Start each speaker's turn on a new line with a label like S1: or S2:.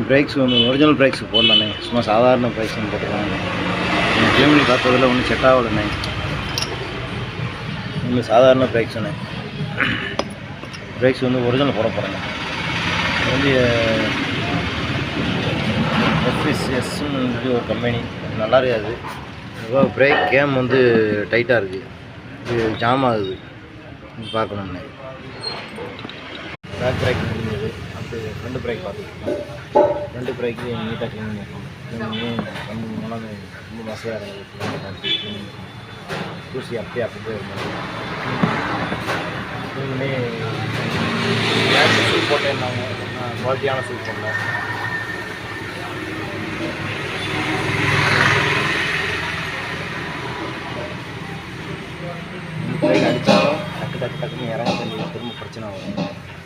S1: Breaks வந்து original breaks போடலண்ணே, சும்மா சாதாரண பிரேக்ஸ் போட்டுருக்காங்க. க்ளீன் பண்ணி பார்த்ததில் ஒன்றும் செட் ஆகலண்ணே. ஒன்றும் சாதாரண பிரேக்ஸ்ண்ணே. பிரேக்ஸ் வந்து ஒரிஜினல் போட போகிறேங்க. இது வந்து எஃப்எஸ்எஸ்ன்னு ஒரு கம்பெனி, நல்லா இருக்காது. பிரேக் கேம் வந்து டைட்டாக இருக்குது, இது ஜாம் ஆகுது, பார்க்கணும்ண்ணே. பேக் பிரேக் முடிஞ்சது, அப்படி ஃப்ரண்ட் பிரேக் பார்த்துருக்கோம். ஃப்ரண்ட் பிரேக்கு நீட்டாக க்ளீன் பண்ணியிருக்கோம். க்ளீன் பண்ணி ரொம்ப வசதியாக இருந்தது. தூசி அப்படியே இருந்தது. க்ளீன் பண்ணி சூப் போட்டேன்னாங்க, குவாலிட்டியான சூப் போடல. பிரேக் அடித்தாலும் டக்குன்னு இறங்க தண்ணி திரும்ப பிரச்சனை வரும்.